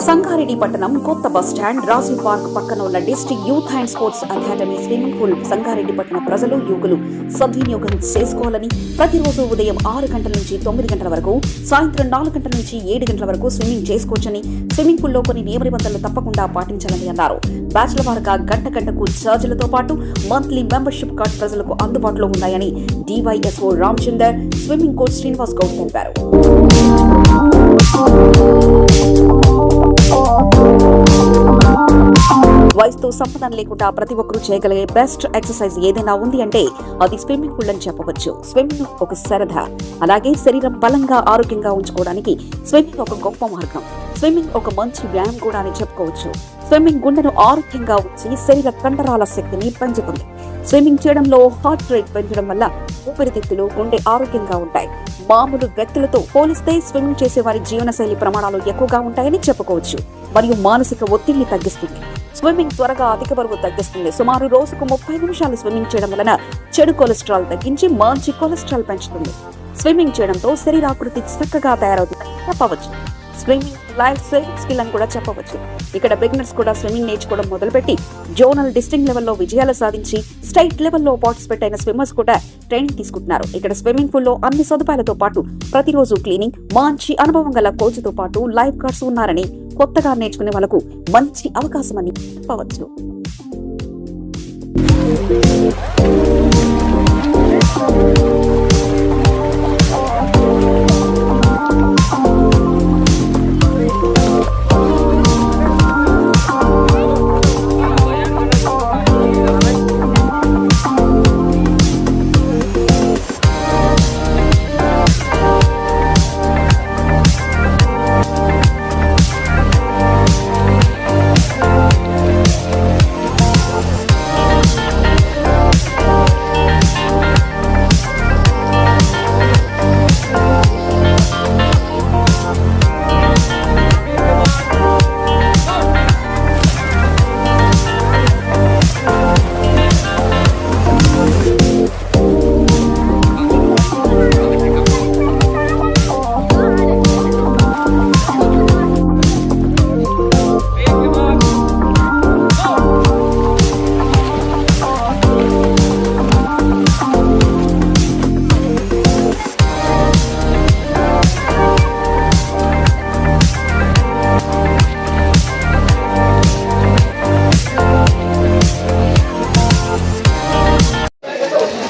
సంగారెడ్డి పట్టణం కొత్త bus stand Rajiv park పక్కన ఉన్న district youth and sports academy swimming pool Sangareddy పట్టణ ప్రజలు యువకులు సద్వినియోగం చేసుకోవాలని ప్రతిరోజు ఉదయం 6 గంటల నుంచి 9 గంటల వరకు సాయంత్రం 4 గంటల నుంచి 7 గంటల వరకు స్విమ్మింగ్ చేసుకోవచ్చని స్విమ్మింగ్ పూల్లో కొన్ని నియమ నిబంధనలు తప్పకుండా పాటించాలని అన్నారు. బ్యాచ్ల వారుగా గంటకు ఛార్జీలతో పాటు మంత్లీ మెంబర్షిప్ కార్డ్ ప్రజలకు అందుబాటులో ఉన్నాయని DYSO Ramachandar, swimming coach Srinivas Goud తెలిపారు. వయసుతో సంబంధం లేకుండా ప్రతి ఒక్కరూ చేయగలిగే బెస్ట్ ఎక్సర్సైజ్ ఏదైనా ఉంది అంటే అది స్విమ్మింగ్ పూల్ అని చెప్పవచ్చు. స్విమ్మింగ్ ఒక సరదా, అలాగే శరీరం బలంగా ఆరోగ్యంగా ఉంచుకోవడానికి స్విమ్మింగ్ ఒక గొప్ప మార్గం. స్విమ్మింగ్ ఒక మంచి వ్యాయామం కూడా అని చెప్పుకోవచ్చు. స్విమ్మింగ్ గుండెను ఆరోగ్యంగా ఉంచి శరీర కండరాల శక్తిని పెంచుతుంది. స్విమ్మింగ్ చేయడంలో హార్ట్ రేట్ పెంచడం వల్ల ఊపిరితిత్తులు, గుండె ఆరోగ్యంగా ఉంటాయి. మామూలు వ్యక్తులతో పోలిస్తే స్విమ్మింగ్ చేసే వారి జీవనశైలి ప్రమాణాలు ఎక్కువగా ఉంటాయని చెప్పుకోవచ్చు. మరియు మానసిక ఒత్తిడిని తగ్గిస్తుంది. స్విమ్మింగ్ త్వరగా అధిక బరువు తగ్గిస్తుంది. సుమారు రోజుకు 30 నిమిషాలు స్విమ్మింగ్ చేయడం వలన చెడు కొలెస్ట్రాల్ తగ్గించి మంచి కొలెస్ట్రాల్ పెంచుతుంది. స్విమ్మింగ్ చేయడంతో శరీరాకృతి చక్కగా తయారవుతుందని చెప్పవచ్చు. స్విమ్మింగ్ లైఫ్ సేవింగ్ స్కిల్ అని కూడా చెప్పవచ్చు. ఇక్కడ బిగినర్స్ కూడా స్విమ్మింగ్ నేర్చుకోవడం మొదలుపెట్టి జోనల్, డిస్ట్రిక్ట్ లెవెల్లో విజయాలు సాధించి స్టేట్ లెవెల్లో పార్టిసిపేట్ అయిన స్విమ్మర్స్ కూడా ట్రైనింగ్ తీసుకుంటున్నారు. ఇక్కడ స్విమ్మింగ్ పూల్ లో అన్ని సదుపాయాలతో పాటు ప్రతిరోజు క్లీనింగ్, మంచి అనుభవం గల కోచ్ తో పాటు లైఫ్ గార్డ్స్ ఉన్నారని కొత్తగా నేర్చుకునే వాళ్ళకు మంచి అవకాశం అని చెప్పవచ్చు.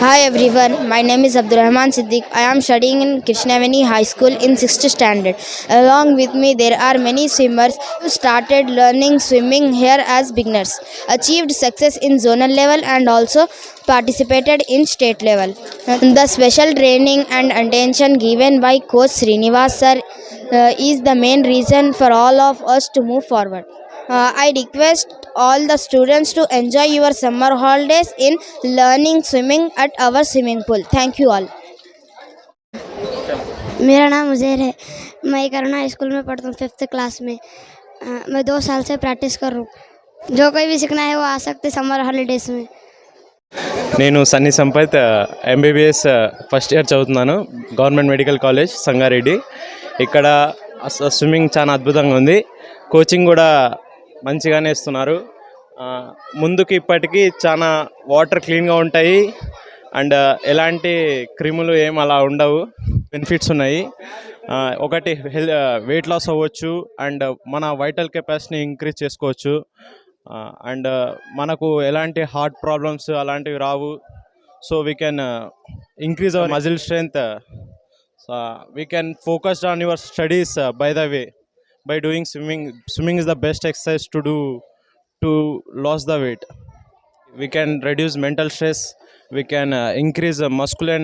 Hi everyone, my name is Abdurrahman Siddiq. I am studying in Krishnaveni High School in 6th standard. Along with me there are many swimmers who started learning swimming here as beginners, achieved success in zonal level and also participated in state level. The special training and attention given by coach Srinivas sir is the main reason for all of us to move forward. I request all the students to enjoy your summer holidays in learning swimming at our swimming pool. Thank you all. मेरा नाम उज़ैर है. मैं करुणा high school में पढ़ता हूँ 5th class में. मैं 2 साल से प्रैक्टिस कर रहा हूँ. जो कोई भी सीखना है वो आ सकते समर हॉलीडेज़ में. నేను Sunny Sampath MBBS first year చదువుతున్నాను గవర్నమెంట్ మెడికల్ కాలేజ్ సంగారెడ్డి. ఇక్కడ స్విమ్మింగ్ చాలా అద్భుతంగా ఉంది. కోచింగ్ కూడా మంచిగానే ఇస్తున్నారు. ముందుకి ఇప్పటికీ చాలా వాటర్ క్లీన్గా ఉంటాయి అండ్ ఎలాంటి క్రిములు ఏం అలా ఉండవు. బెనిఫిట్స్ ఉన్నాయి. ఒకటి వెయిట్ లాస్ అవ్వచ్చు అండ్ మన వైటల్ కెపాసిటీని ఇంక్రీజ్ చేసుకోవచ్చు అండ్ మనకు ఎలాంటి హార్ట్ ప్రాబ్లమ్స్ అలాంటివి రావు. So we can increase our muscle strength. We can focused on your studies by the way by doing swimming. Swimming is the best exercise to do to lose the weight. We can reduce mental stress, we can increase muscular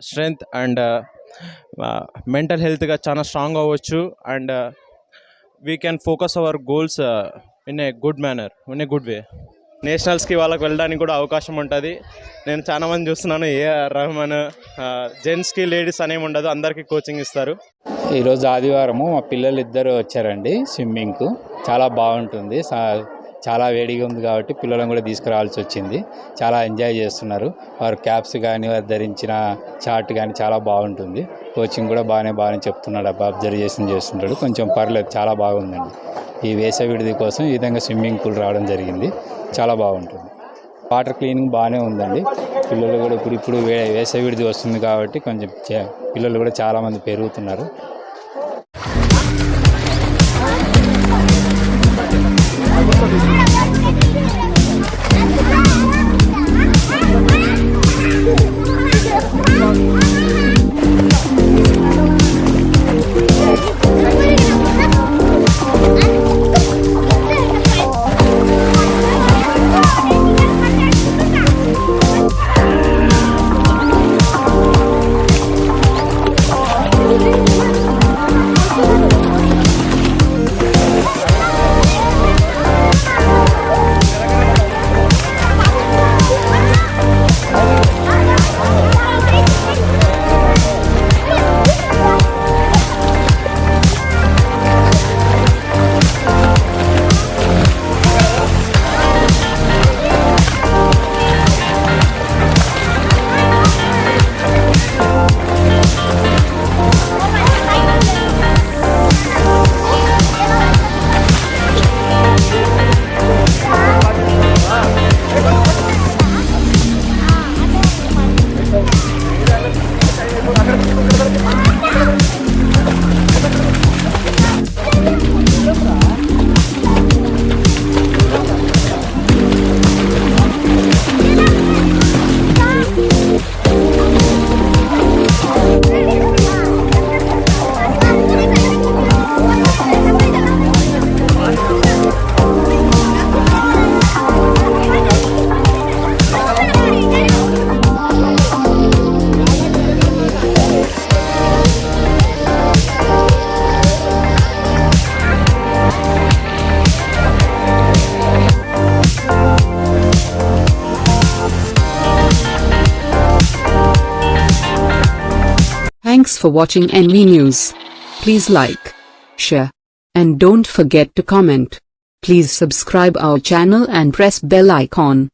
strength and mental health ga chana strong avvachu and we can focus our goals in a good manner, in a good way. నేషనల్స్కి వాళ్ళకి వెళ్ళడానికి కూడా అవకాశం ఉంటుంది. నేను చాలా మంది చూస్తున్నాను, AR Rahman, జెంట్స్కి లేడీస్ అనేమి ఉండదు, అందరికీ కోచింగ్ ఇస్తారు. ఈరోజు ఆదివారము మా పిల్లలు ఇద్దరు వచ్చారండి స్విమ్మింగ్కు. చాలా బాగుంటుంది, చాలా వేడిగా ఉంది కాబట్టి పిల్లలను కూడా తీసుకురావాల్సి వచ్చింది. చాలా ఎంజాయ్ చేస్తున్నారు. వారు క్యాప్స్ కానీ వారు ధరించిన చార్ట్ కానీ చాలా బాగుంటుంది. కోచింగ్ కూడా బాగానే చెప్తున్నాడు, అబ్జర్వేషన్ చేస్తుంటాడు. కొంచెం పర్లేదు, చాలా బాగుందండి. ఈ వేసవి విడిది కోసం ఈ విధంగా స్విమ్మింగ్ పూల్ రావడం జరిగింది. చాలా బాగుంటుంది. వాటర్ క్లీనింగ్ బాగానే ఉందండి. పిల్లలు కూడా ఇప్పుడు వేసవి విడిది వస్తుంది కాబట్టి కొంచెం పిల్లలు కూడా చాలామంది పెరుగుతున్నారు. Thanks for watching NV News. Please like, share, and don't forget to comment. Please subscribe our channel and press bell icon.